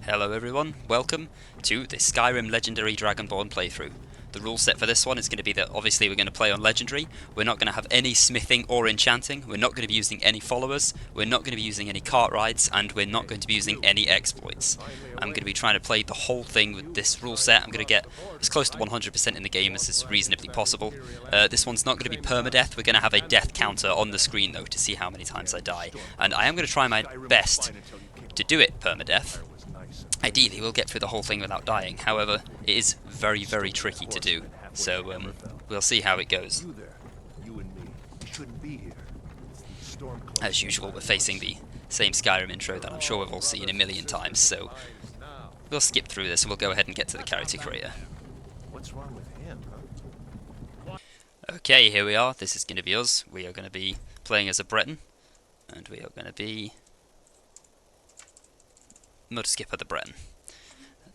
Hello everyone, welcome to the Skyrim Legendary Dragonborn playthrough. The rule set for this one is going to be that obviously we're going to play on Legendary, we're not going to have any smithing or enchanting, we're not going to be using any followers, we're not going to be using any cart rides, and we're not going to be using any exploits. I'm going to be trying to play the whole thing with this rule set. I'm going to get as close to 100% in the game as is reasonably possible. This one's not going to be permadeath, we're going to have a death counter on the screen though to see how many times I die, and I am going to try my best to do it permadeath. Ideally, we'll get through the whole thing without dying. However, it is very, very tricky to do. So, we'll see how it goes. As usual, we're facing the same Skyrim intro that I'm sure we've all seen a million times, so we'll skip through this and we'll go ahead and get to the character creator. Okay, here we are. This is going to be us. We are going to be playing as a Breton, and we are going to be Mud Skipper the Breton.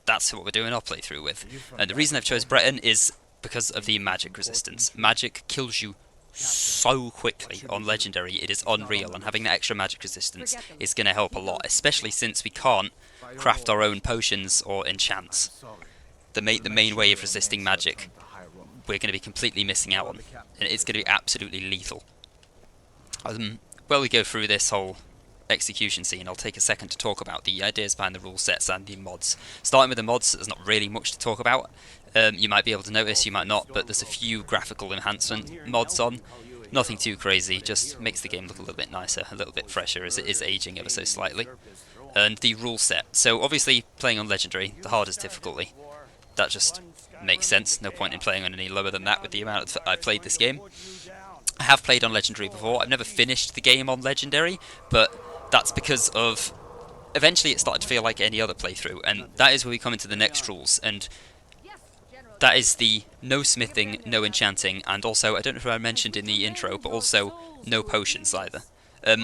That's what we're doing our playthrough with. And the reason I've chose Breton is because of the magic resistance. Magic kills you so quickly on Legendary, it is unreal, and having that extra magic resistance is going to help a lot, especially since we can't craft our own potions or enchants. The main way of resisting magic we're going to be completely missing out on, and it's going to be absolutely lethal. While we go through this whole execution scene, I'll take a second to talk about the ideas behind the rule sets and the mods. Starting with the mods, there's not really much to talk about. You might be able to notice, you might not, but there's a few graphical enhancement mods on. Nothing too crazy, just makes the game look a little bit nicer, a little bit fresher as it is aging ever so slightly. And the rule set. So obviously playing on Legendary, the hardest difficulty. That just makes sense, no point in playing on any lower than that with the amount I've played this game. I have played on Legendary before, I've never finished the game on Legendary, but that's because of eventually it started to feel like any other playthrough, and that is where we come into the next rules, and that is the no smithing, no enchanting, and also, I don't know if I mentioned in the intro, but also no potions either.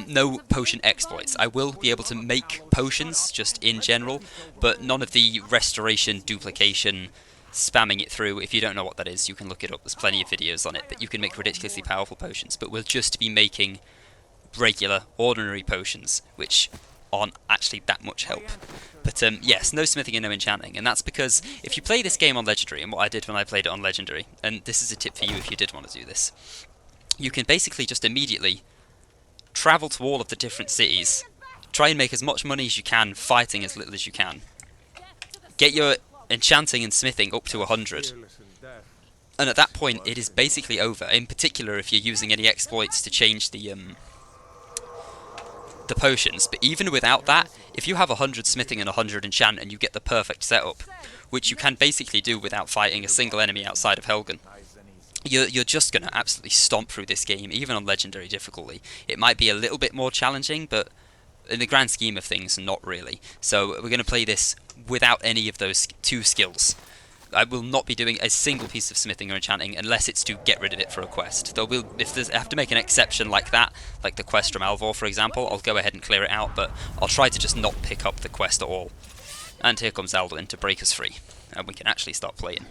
No potion exploits. I will be able to make potions just in general, but none of the restoration, duplication, spamming it through. If you don't know what that is, you can look it up, there's plenty of videos on it, but you can make ridiculously powerful potions, but we'll just be making regular, ordinary potions, which aren't actually that much help. But yes, no smithing and no enchanting, and that's because if you play this game on Legendary, and what I did when I played it on Legendary, and this is a tip for you if you did want to do this, you can basically just immediately travel to all of the different cities, try and make as much money as you can, fighting as little as you can, get your enchanting and smithing up to 100, and at that point it is basically over, in particular if you're using any exploits to change the potions. But even without that, if you have 100 smithing and 100 enchant and you get the perfect setup, which you can basically do without fighting a single enemy outside of Helgen, you're just going to absolutely stomp through this game, even on Legendary difficulty. It might be a little bit more challenging, but in the grand scheme of things, not really. So we're going to play this without any of those two skills. I will not be doing a single piece of smithing or enchanting unless it's to get rid of it for a quest. If I have to make an exception like that, like the quest from Alvor for example, I'll go ahead and clear it out, but I'll try to just not pick up the quest at all. And here comes Alduin to break us free, and we can actually start playing.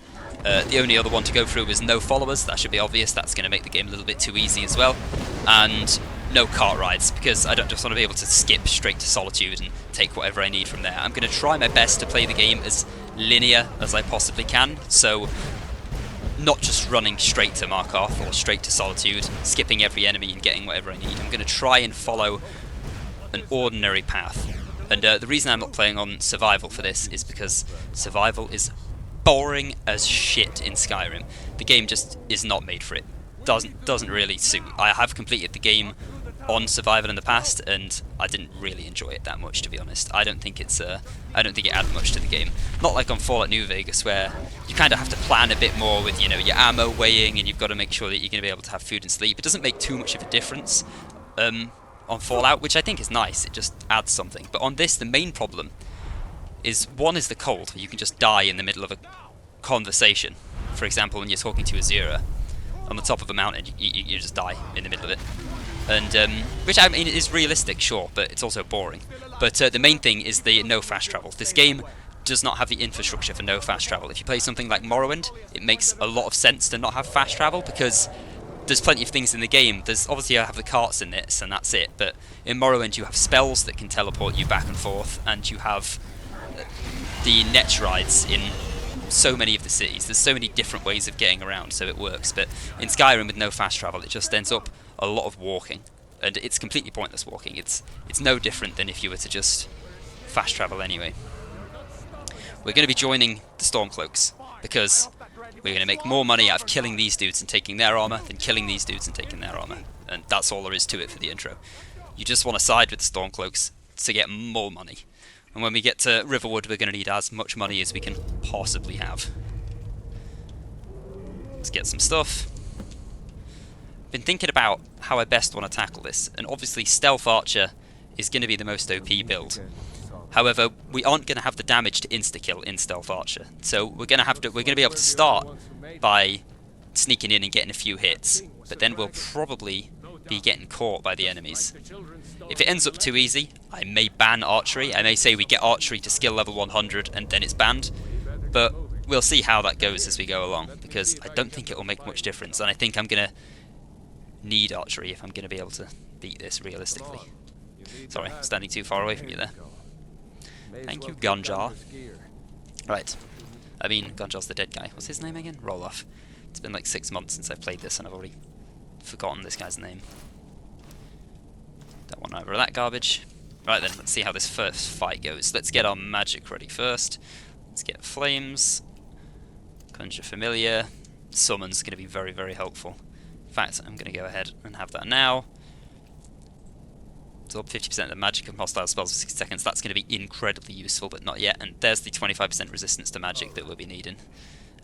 The only other one to go through is no followers. That should be obvious, that's going to make the game a little bit too easy as well. And no cart rides, because I don't just want to be able to skip straight to Solitude and take whatever I need from there. I'm going to try my best to play the game as linear as I possibly can, so not just running straight to Markarth or straight to Solitude, skipping every enemy and getting whatever I need. I'm going to try and follow an ordinary path. And the reason I'm not playing on Survival for this is because Survival is boring as shit in Skyrim. The game just is not made for it. Doesn't really suit. I have completed the game on Survival in the past, and I didn't really enjoy it that much, to be honest. I don't think it added much to the game. Not like on Fallout New Vegas, where you kind of have to plan a bit more with, you know, your ammo weighing, and you've got to make sure that you're going to be able to have food and sleep. It doesn't make too much of a difference on Fallout, which I think is nice. It just adds something. But on this, the main problem is, one is the cold. You can just die in the middle of a conversation. For example, when you're talking to Azura on the top of a mountain, you just die in the middle of it. And which, I mean, is realistic, sure, but it's also boring. But the main thing is the no fast travel. This game does not have the infrastructure for no fast travel. If you play something like Morrowind, it makes a lot of sense to not have fast travel, because there's plenty of things in the game. There's obviously, I have the carts in this, and that's it. But in Morrowind, you have spells that can teleport you back and forth, and you have the net rides in so many of the cities. There's so many different ways of getting around, so it works. But in Skyrim, with no fast travel, it just ends up a lot of walking, and it's completely pointless walking. It's no different than if you were to just fast travel anyway. We're going to be joining the Stormcloaks because we're going to make more money out of killing these dudes and taking their armor than killing these dudes and taking their armor, and that's all there is to it for the intro. You just want to side with the Stormcloaks to get more money. And when we get to Riverwood, we're going to need as much money as we can possibly have. Let's get some stuff. Been thinking about how I best want to tackle this, and obviously Stealth Archer is going to be the most OP build. However, we aren't going to have the damage to insta-kill in Stealth Archer, so we're going to be able to start by sneaking in and getting a few hits, but then we'll probably be getting caught by the enemies. If it ends up too easy, I may ban archery. I may say we get archery to skill level 100 and then it's banned, but we'll see how that goes as we go along, because I don't think it will make much difference, and I think I'm going to need archery if I'm going to be able to beat this realistically. Sorry, standing too far away from you there. Thank you, Gunjar. Right. I mean, Gunjar's the dead guy. What's his name again? Roloff. It's been like 6 months since I've played this and I've already forgotten this guy's name. Don't want either of that garbage. Right then, let's see how this first fight goes. Let's get our magic ready first. Let's get flames. Conjure familiar. Summon's going to be very, very helpful. In fact, I'm going to go ahead and have that now. Absorb 50% of the magic of hostile spells for 60 seconds. That's going to be incredibly useful, but not yet. And there's the 25% resistance to magic that we'll be needing.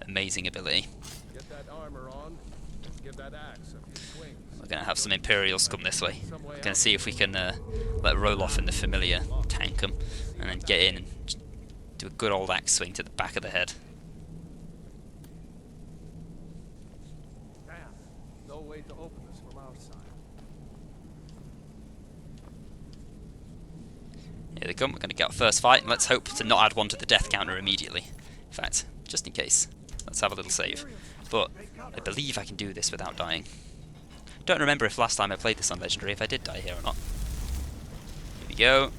Amazing ability. Get that armor on. Give that axe a few swings. We're going to have some Imperials come this way. We're going to see if we can let Roloff and the familiar tank them, and then get in and do a good old axe swing to the back of the head. Damn. No way to open this from outside. Here they come. We're going to get our first fight, and let's hope to not add one to the death counter immediately. In fact, just in case. Let's have a little save. But I believe I can do this without dying. Don't remember if last time I played this on Legendary if I did die here or not. Here we go.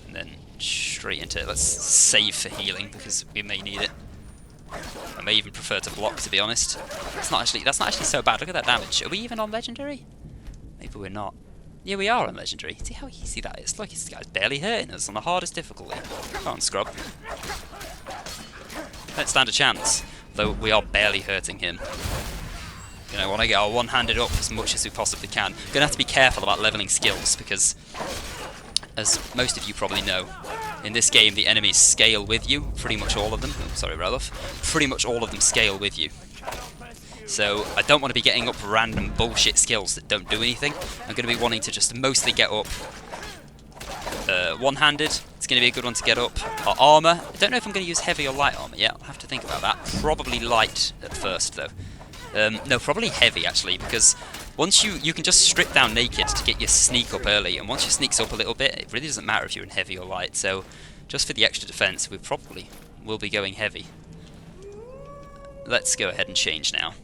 And then straight into it. Let's save for healing because we may need it. I may even prefer to block, to be honest. That's not actually so bad. Look at that damage. Are we even on Legendary? Maybe we're not. Yeah, we are on Legendary. See how easy that is? Look, this guy's barely hurting us on the hardest difficulty. Come on, scrub. Don't stand a chance. Though we are barely hurting him. You know, I want to get our one-handed up as much as we possibly can. We're going to have to be careful about leveling skills because, as most of you probably know, in this game the enemies scale with you. Pretty much all of them. Oh, sorry, Roloff. Pretty much all of them scale with you. So I don't want to be getting up random bullshit skills that don't do anything. I'm going to be wanting to just mostly get up one-handed. It's going to be a good one to get up. Our armour. I don't know if I'm going to use heavy or light armour yet. I'll have to think about that. Probably light at first, though. No, probably heavy, actually, because once you can just strip down naked to get your sneak up early, and once your sneak's up a little bit, it really doesn't matter if you're in heavy or light. So just for the extra defence, we probably will be going heavy. Let's go ahead and change now,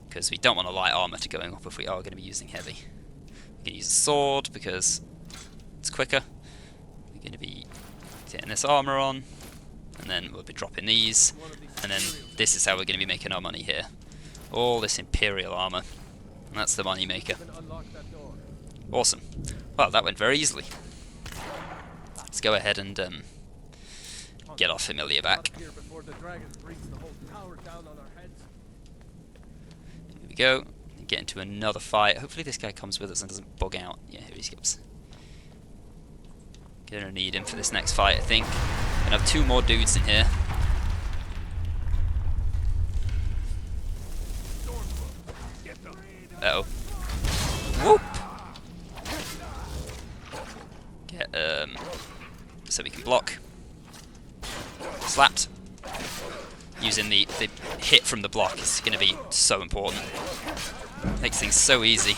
because we don't want a light armour to going up if we are going to be using heavy. We're going to use a sword because it's quicker. We're going to be getting this armour on, and then we'll be dropping these, and then this is how we're going to be making our money here. All this Imperial armour, and that's the money maker. Awesome. Well, that went very easily. Let's go ahead and get our familiar back. Here we go. Get into another fight. Hopefully this guy comes with us and doesn't bug out. Yeah, here he comes. Gonna need him for this next fight, I think. Gonna have 2 more dudes in here. Uh-oh. Whoop! Get, so we can block. Slapped. Using the hit from the block is going to be so important. Makes things so easy.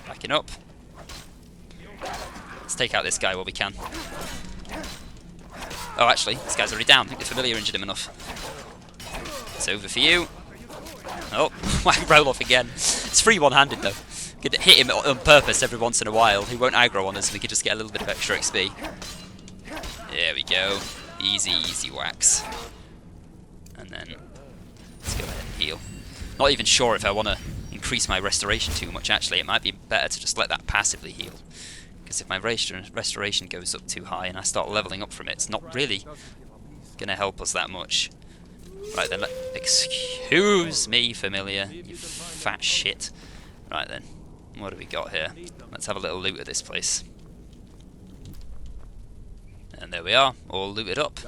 Backing up. Let's take out this guy while we can. Oh, actually, this guy's already down. I think the familiar injured him enough. It's over for you. Oh, whack roll off again. It's free one-handed though. Could hit him on purpose every once in a while. He won't aggro on us, and we could just get a little bit of extra XP. There we go. Easy, easy wax. And then let's go ahead and heal. Not even sure if I want to increase my restoration too much, actually. It might be better to just let that passively heal. Because if my restoration goes up too high and I start leveling up from it, it's not really going to help us that much. Right then, excuse me, familiar, you fat shit. Right then, what do we got here? Let's have a little loot at this place. And there we are, all looted up.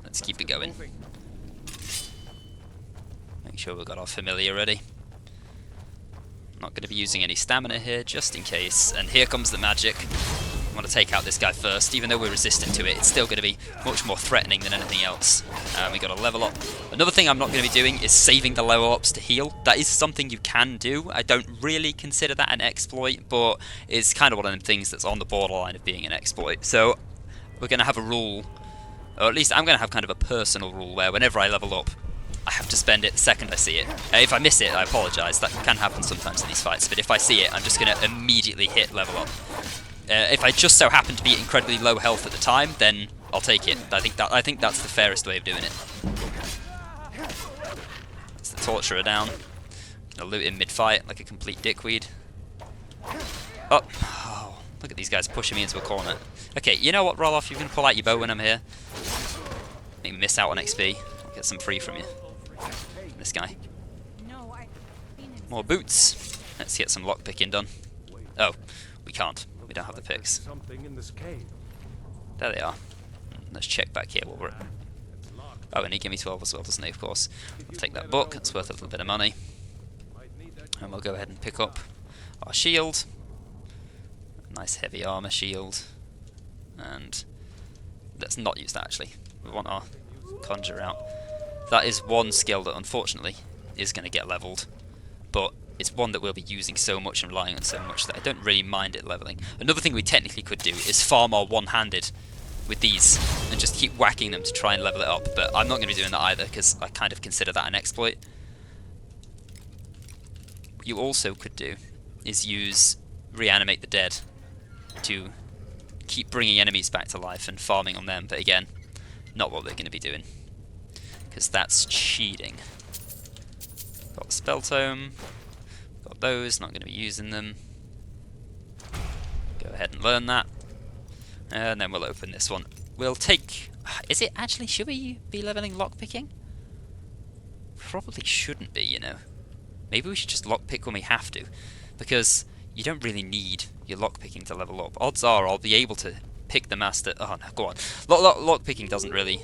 Let's keep it going. Make sure we've got our familiar ready. Not going to be using any stamina here, just in case. And here comes the magic. I want to take out this guy first. Even though we're resistant to it, it's still going to be much more threatening than anything else. We got to level up. Another thing I'm not going to be doing is saving the level ups to heal. That is something you can do. I don't really consider that an exploit, but it's kind of one of them things that's on the borderline of being an exploit. So we're going to have a rule, or at least I'm going to have kind of a personal rule where whenever I level up, I have to spend it the second I see it. If I miss it, I apologise. That can happen sometimes in these fights, but if I see it, I'm just going to immediately hit level up. If I just so happen to be incredibly low health at the time, then I'll take it. I think that's the fairest way of doing it. It's the torturer down. Gonna loot him mid-fight like a complete dickweed. Oh, look at these guys pushing me into a corner. Okay, you know what, Roloff? You can pull out your bow when I'm here. Make me miss out on XP. I'll get some free from you. This guy. More boots. Let's get some lockpicking done. Oh, we can't. We don't have the picks. There they are. Let's check back here while we're at... Oh, and he gave me 12 as well, doesn't he, of course. I'll take that book. It's worth a little bit of money. And we'll go ahead and pick up our shield. Nice heavy armor shield. And let's not use that, actually. We want our conjure out. That is one skill that, unfortunately, is going to get leveled. But it's one that we'll be using so much and relying on so much that I don't really mind it leveling. Another thing we technically could do is farm our one-handed with these and just keep whacking them to try and level it up, but I'm not going to be doing that either because I kind of consider that an exploit. What you also could do is use reanimate the dead to keep bringing enemies back to life and farming on them, but again, not what we're going to be doing because that's cheating. Got the spell tome. Got those, not going to be using them. Go ahead and learn that. And then we'll open this one. We'll take... Is it actually... Should we be leveling lockpicking? Probably shouldn't be, you know. Maybe we should just lockpick when we have to. Because you don't really need your lockpicking to level up. Odds are I'll be able to pick the master... Oh, no, go on. Lockpicking doesn't really...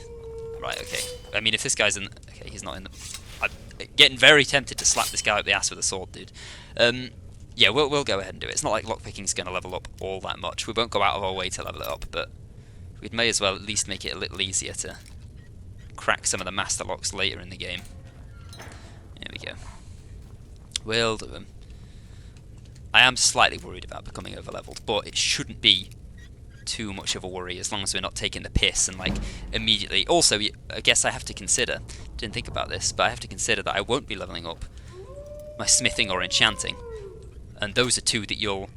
Right, okay. I mean, if this guy's in... Okay, he's not in the... I'm getting very tempted to slap this guy up the ass with a sword, dude. Yeah, we'll go ahead and do it. It's not like lockpicking's going to level up all that much. We won't go out of our way to level it up, but we may as well at least make it a little easier to crack some of the master locks later in the game. There we go. We'll do them. I am slightly worried about becoming over-leveled, but it shouldn't be too much of a worry as long as we're not taking the piss and like immediately... Also, I guess I have to consider, didn't think about this, but I have to consider that I won't be leveling up my smithing or enchanting. And those are two that you'll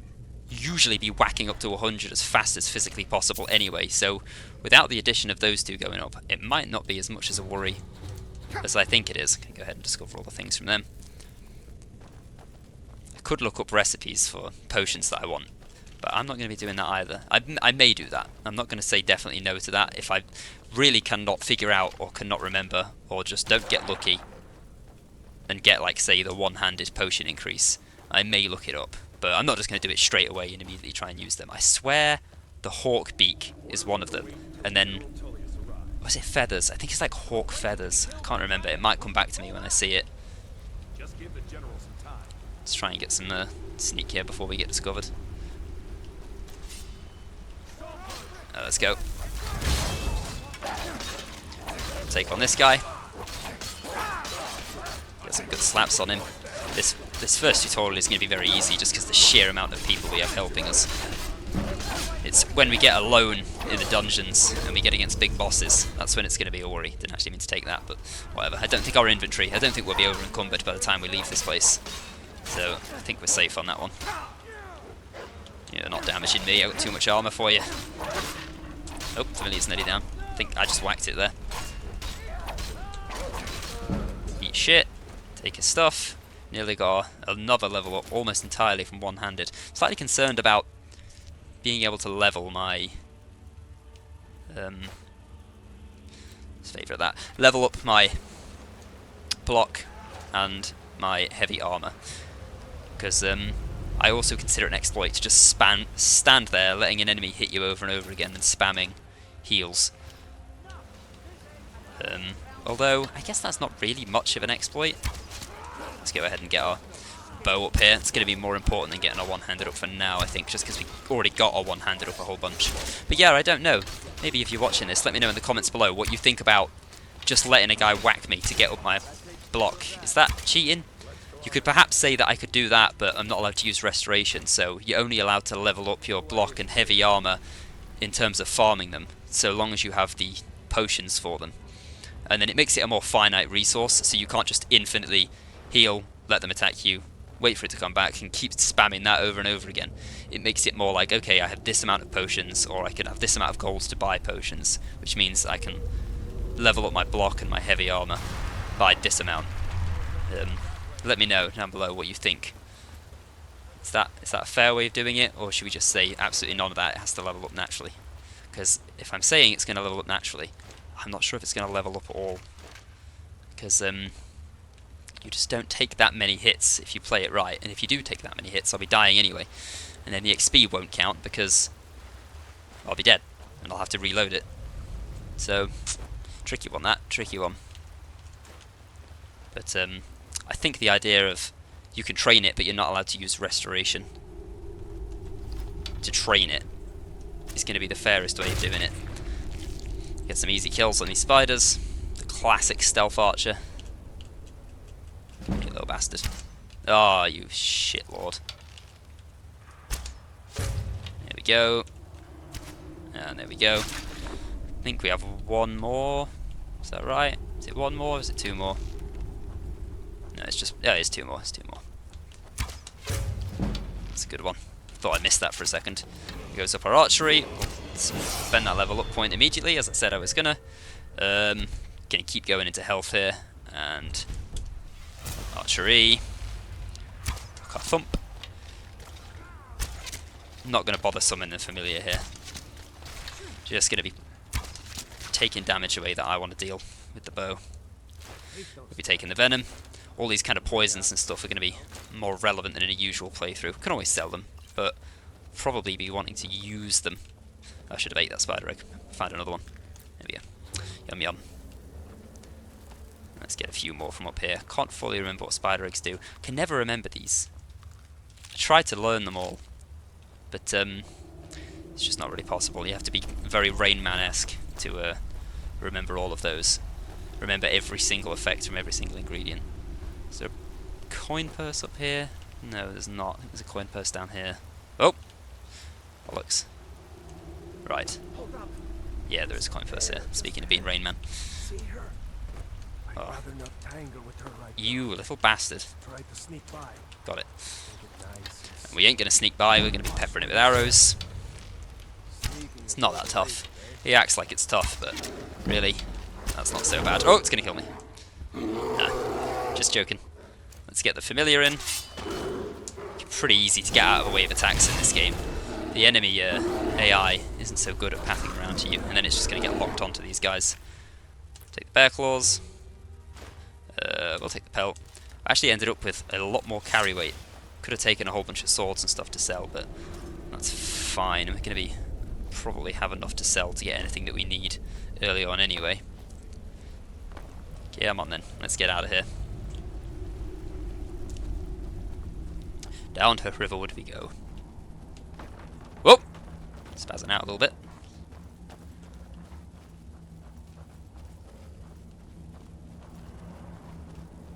usually be whacking up to 100 as fast as physically possible anyway, so without the addition of those two going up, it might not be as much as a worry as I think it is. I can go ahead and discover all the things from them. I could look up recipes for potions that I want, but I'm not going to be doing that either. I may do that. I'm not going to say definitely no to that. If I really cannot figure out or cannot remember, or just don't get lucky and get, like, say, the one-handed potion increase, I may look it up, but I'm not just going to do it straight away and immediately try and use them. I swear the hawk beak is one of them, and then, was it feathers? I think it's like hawk feathers. I can't remember. It might come back to me when I see it. Let's try and get some sneak here before we get discovered. Let's go. Take on this guy. Get some good slaps on him. This first tutorial is going to be very easy just because the sheer amount of people we have helping us. It's when we get alone in the dungeons and we get against big bosses, that's when it's going to be a worry. Didn't actually mean to take that, but whatever. I don't think our inventory, I don't think we'll be over encumbered by the time we leave this place. So I think we're safe on that one. You're not damaging me, I've got too much armour for you. Oh, familiar's nearly down. I think I just whacked it there. Eat shit. Take his stuff. Nearly got another level up almost entirely from one-handed. Slightly concerned about being able to level my... let's favourite that. Level up my block and my heavy armour. Because I also consider it an exploit to just stand there letting an enemy hit you over and over again and spamming heals. Although, I guess that's not really much of an exploit. Let's go ahead and get our bow up here. It's going to be more important than getting our one-handed up for now, I think, just because we already got our one-handed up a whole bunch. But yeah, I don't know. Maybe if you're watching this, let me know in the comments below what you think about just letting a guy whack me to get up my block. Is that cheating? You could perhaps say that I could do that, but I'm not allowed to use restoration, so you're only allowed to level up your block and heavy armour in terms of farming them, so long as you have the potions for them. And then it makes it a more finite resource, so you can't just infinitely heal, let them attack you, wait for it to come back, and keep spamming that over and over again. It makes it more like, okay, I have this amount of potions, or I can have this amount of golds to buy potions, which means I can level up my block and my heavy armour by this amount. Let me know down below what you think. Is that a fair way of doing it, or should we just say absolutely none of that, it has to level up naturally? Because if I'm saying it's going to level up naturally, I'm not sure if it's going to level up at all. Because you just don't take that many hits if you play it right, and if you do take that many hits, I'll be dying anyway. And then the XP won't count because I'll be dead, and I'll have to reload it. So, tricky one that, tricky one. But I think the idea of you can train it, but you're not allowed to use restoration to train it is going to be the fairest way of doing it. Get some easy kills on these spiders. The classic stealth archer. You little bastard. Oh, you shitlord. There we go. And there we go. I think we have one more. Is that right? Is it one more or is it two more? No, it's just... yeah, it's two more. It's two more. That's a good one. Thought I missed that for a second. Goes up our archery. We'll spend that level up point immediately, as I said I was gonna. Gonna keep going into health here. And... archery. Got a thump. I'm not gonna bother summoning the familiar here. Just gonna be taking damage away that I want to deal with the bow. We'll be taking the venom. All these kind of poisons and stuff are going to be more relevant than in a usual playthrough. Can always sell them, but probably be wanting to use them. I should have ate that spider egg. Find another one. There we go. Yum yum. Let's get a few more from up here. Can't fully remember what spider eggs do. Can never remember these. I tried to learn them all, but it's just not really possible. You have to be very Rain Man-esque to remember all of those. Remember every single effect from every single ingredient. Is there a coin purse up here? No, there's not. I think there's a coin purse down here. Oh! Bollocks. Right. Yeah, there is a coin purse here. Speaking of being Rain Man. Oh. You little bastard. Got it. And we ain't gonna sneak by, we're gonna be peppering it with arrows. It's not that tough. He acts like it's tough, but really, that's not so bad. Oh, it's gonna kill me. Nah, just joking. Let's get the familiar in. Pretty easy to get out of the way of attacks in this game. The enemy AI isn't so good at pathing around to you, and then it's just gonna get locked onto these guys. Take the bear claws. We'll take the pelt. I actually ended up with a lot more carry weight. Could have taken a whole bunch of swords and stuff to sell, but that's fine. We're gonna be probably have enough to sell to get anything that we need early on anyway. Come on then, let's get out of here. Down to Riverwood we go. Whoa! Spazzing out a little bit.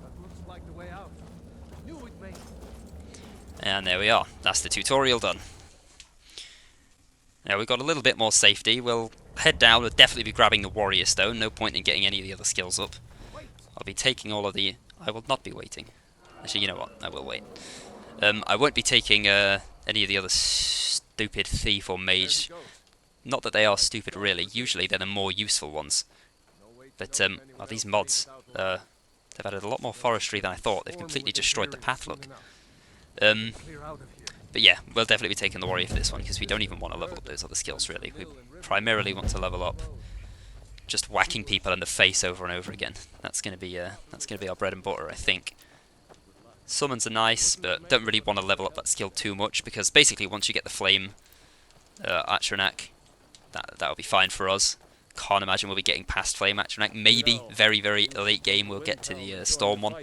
That looks like the way out. Knew it, mate. And there we are. That's the tutorial done. Now we've got a little bit more safety. We'll head down. We'll definitely be grabbing the warrior stone. No point in getting any of the other skills up. I'll be taking all of the... I will not be waiting. Actually, you know what? I will wait. I won't be taking any of the other stupid thief or mage. Not that they are stupid, really. Usually they're the more useful ones. But well, these mods, they've added a lot more forestry than I thought. They've completely destroyed the path look. But yeah, we'll definitely be taking the warrior for this one, because we don't even want to level up those other skills, really. We primarily want to level up just whacking people in the face over and over again. That's going to be our bread and butter, I think. Summons are nice, but don't really want to level up that skill too much, because basically once you get the flame Atronak, that'll be fine for us. Can't imagine we'll be getting past flame Atronak. Maybe very, very late game we'll get to the storm one.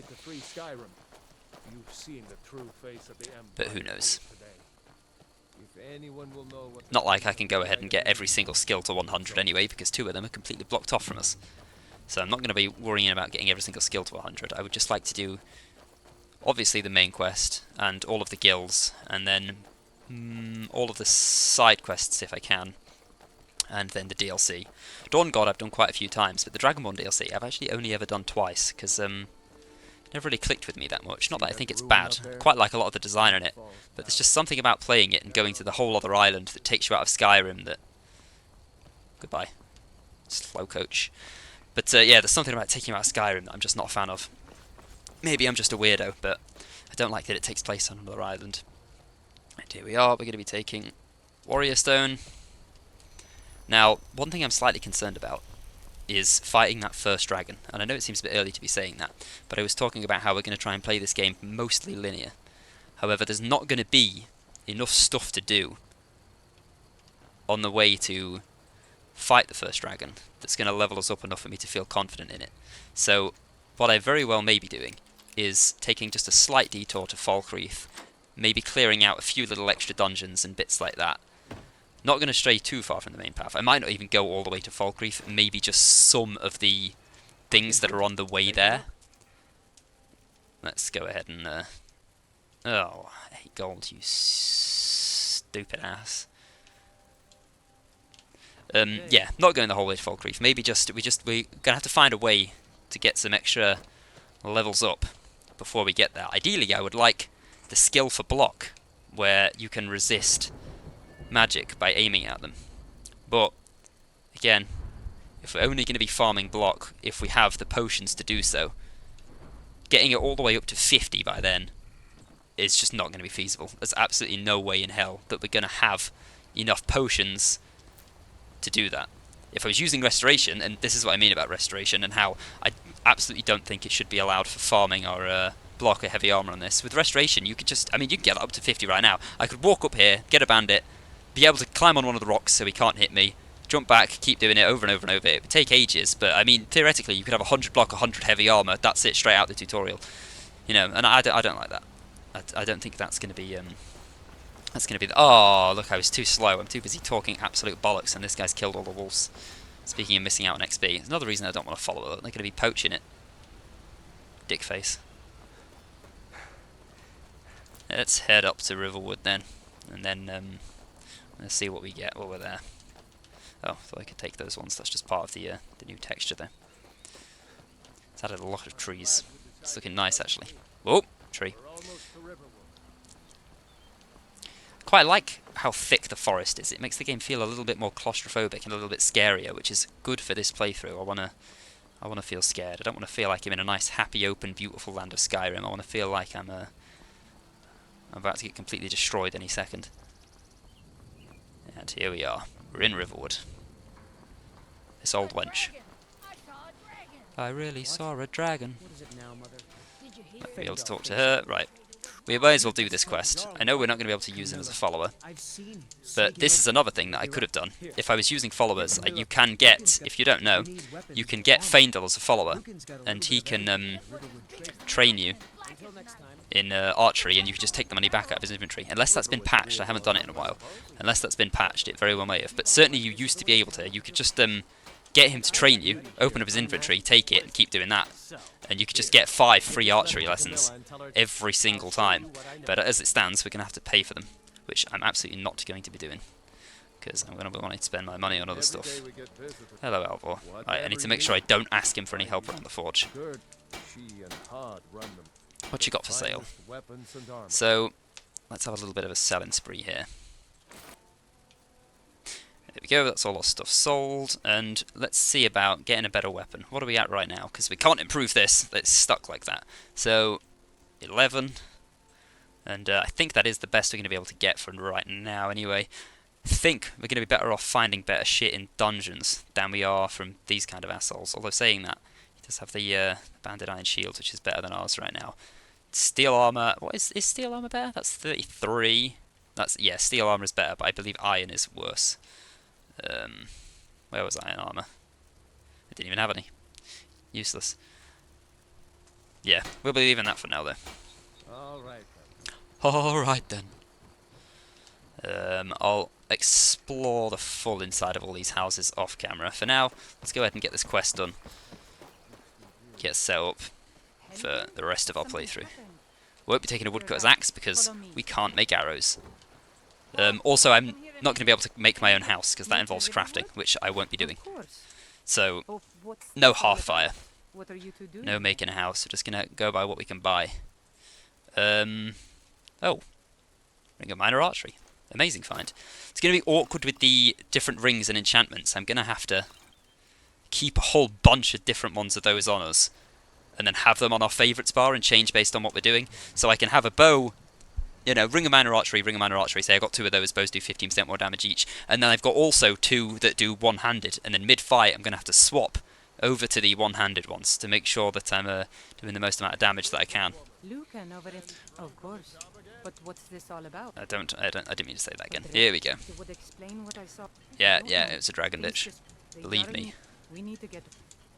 But who knows? Not like I can go ahead and get every single skill to 100 anyway, because 2 of them are completely blocked off from us. So I'm not going to be worrying about getting every single skill to 100. I would just like to do, obviously, the main quest, and all of the guilds, and then all of the side quests if I can, and then the DLC. Dawn God I've done quite a few times, but the Dragonborn DLC I've actually only ever done twice, because never really clicked with me that much. Not that I think it's bad. I quite like a lot of the design in it, but there's just something about playing it and going to the whole other island that takes you out of Skyrim that... Goodbye. Slow coach. But yeah, there's something about taking you out of Skyrim that I'm just not a fan of. Maybe I'm just a weirdo, but I don't like that it takes place on another island. And here we are, we're going to be taking Warrior Stone. Now, one thing I'm slightly concerned about is fighting that first dragon. And I know it seems a bit early to be saying that, but I was talking about how we're going to try and play this game mostly linear. However, there's not going to be enough stuff to do on the way to fight the first dragon that's going to level us up enough for me to feel confident in it. So, what I very well may be doing is taking just a slight detour to Falkreath, maybe clearing out a few little extra dungeons and bits like that. Not going to stray too far from the main path. I might not even go all the way to Falkreath, maybe just some of the things that are on the way there. Let's go ahead and... Oh, I hate gold, you stupid ass. Yeah, not going the whole way to Falkreath. Maybe we're going to have to find a way to get some extra levels up before we get there. Ideally, I would like the skill for block, where you can resist magic by aiming at them. But again, if we're only going to be farming block if we have the potions to do so, getting it all the way up to 50 by then is just not going to be feasible. There's absolutely no way in hell that we're going to have enough potions to do that. If I was using restoration, and this is what I mean about restoration and how I absolutely don't think it should be allowed for farming our block or heavy armor on this. With restoration, you could just, I mean, you can get up to 50 right now. I could walk up here, get a bandit, be able to climb on one of the rocks so he can't hit me, jump back, keep doing it over and over and over. It would take ages, but I mean, theoretically, you could have 100 block, 100 heavy armor. That's it, straight out the tutorial. You know, and I don't like that. I don't think that's going to be oh, look, I was too slow. I'm too busy talking absolute bollocks, and this guy's killed all the wolves. Speaking of missing out on XP, it's another reason I don't want to follow it. They're going to be poaching it. Dickface. Let's head up to Riverwood then, and then let's see what we get while we're there. Oh, thought I could take those ones. That's just part of the new texture there. It's added a lot of trees. It's looking nice, actually. Oh, tree. Quite like how thick the forest is. It makes the game feel a little bit more claustrophobic and a little bit scarier, which is good for this playthrough. I wanna feel scared. I don't want to feel like I'm in a nice, happy, open, beautiful land of Skyrim. I want to feel like I'm about to get completely destroyed any second. And here we are. We're in Riverwood. This old wench. I really saw a dragon. Might be able to talk to her. Right. We may as well do this quest. I know we're not going to be able to use him as a follower, but this is another thing that I could have done. If I was using followers, you can get, if you don't know, you can get Feindel as a follower, and he can train you in archery, and you can just take the money back out of his inventory. Unless that's been patched, I haven't done it in a while. Unless that's been patched, it very well may have. But certainly you used to be able to. You could just get him to train you, open up his inventory, take it, and keep doing that. And you could just get 5 free archery lessons every single time. But as it stands, we're going to have to pay for them, which I'm absolutely not going to be doing, because I'm going to be wanting to spend my money on other stuff. Hello, Alvor. Right, I need to make sure I don't ask him for any help around the forge. What you got for sale? So, let's have a little bit of a selling spree here. There we go, that's all our stuff sold, and let's see about getting a better weapon. What are we at right now? Because we can't improve this, it's stuck like that. So, 11, and I think that is the best we're going to be able to get for right now anyway. I think we're going to be better off finding better shit in dungeons than we are from these kind of assholes. Although saying that, he does have the banded iron shield, which is better than ours right now. Steel armor, what is steel armor better? That's 33. That's, yeah, steel armor is better, but I believe iron is worse. Where was iron armor? I didn't even have any. Useless. Yeah, we'll be leaving that for now though. Alright then. I'll explore the full inside of all these houses off camera. For now, let's go ahead and get this quest done. Get set up for the rest of our playthrough. Won't be taking a woodcutter's axe because we can't make arrows. Also, I'm not going to be able to make my own house because that involves crafting, which I won't be doing. So, no half fire. No making a house. We're just going to go by what we can buy. Oh. Ring of Minor Archery. Amazing find. It's going to be awkward with the different rings and enchantments. I'm going to have to keep a whole bunch of different ones of those on us. And then have them on our favourites bar and change based on what we're doing. So I can have a bow, you know, Ring of Minor Archery, say I got 2 of those, bows do 15% more damage each. And then I've got also 2 that do one-handed. And then mid-fight I'm going to have to swap over to the one-handed ones to make sure that I'm doing the most amount of damage that I can. Of course. But what's this all about? I didn't mean to say that again. Here we go. Yeah, it was a dragon bitch. Believe me. We need to get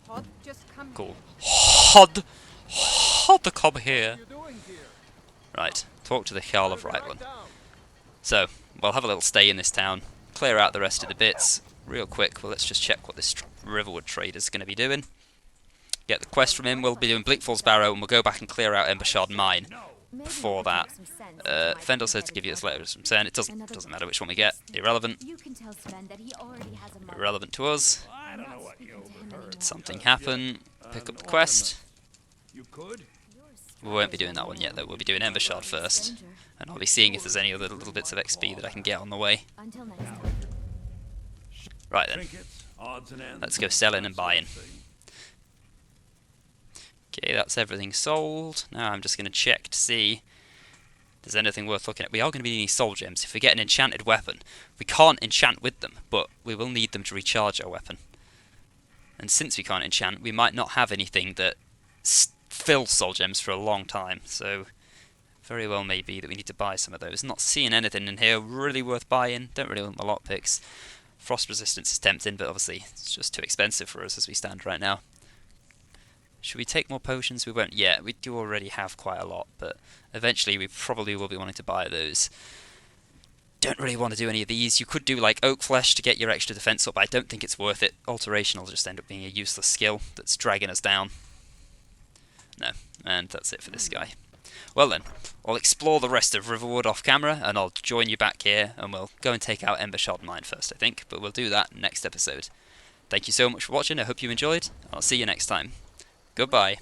Hod, just come. Cool. Hod the cob here. Right, talk to the Jarl of Reitland. So, we'll have a little stay in this town, clear out the rest of the bits real quick. Well, let's just check what this Riverwood trader's going to be doing. Get the quest from him. We'll be doing Bleakfall's Barrow, and we'll go back and clear out Embershard Mine. Before that, Fendel says to give you this letter from Sen. It doesn't matter which one we get. Irrelevant. Irrelevant to us. Did something happen? Pick up the quest. We won't be doing that one yet though. We'll be doing Embershard first, and I'll be seeing if there's any other little bits of XP that I can get on the way. Right then, let's go selling and buying. Okay, that's everything sold. Now I'm just going to check to see if there's anything worth looking at. We are going to be needing soul gems. If we get an enchanted weapon, we can't enchant with them, but we will need them to recharge our weapon. And since we can't enchant, we might not have anything that fills soul gems for a long time. So, very well may be that we need to buy some of those. Not seeing anything in here really worth buying. Don't really want the lockpicks. Frost resistance is tempting, but obviously it's just too expensive for us as we stand right now. Should we take more potions? We won't yet. We do already have quite a lot, but eventually we probably will be wanting to buy those. Don't really want to do any of these. You could do like oak flesh to get your extra defense up, but I don't think it's worth it. Alteration will just end up being a useless skill that's dragging us down. No, and that's it for this guy. Well then, I'll explore the rest of Riverwood off camera, and I'll join you back here, and we'll go and take out Embershard Mine first, I think, but we'll do that next episode. Thank you so much for watching. I hope you enjoyed. I'll see you next time. Goodbye.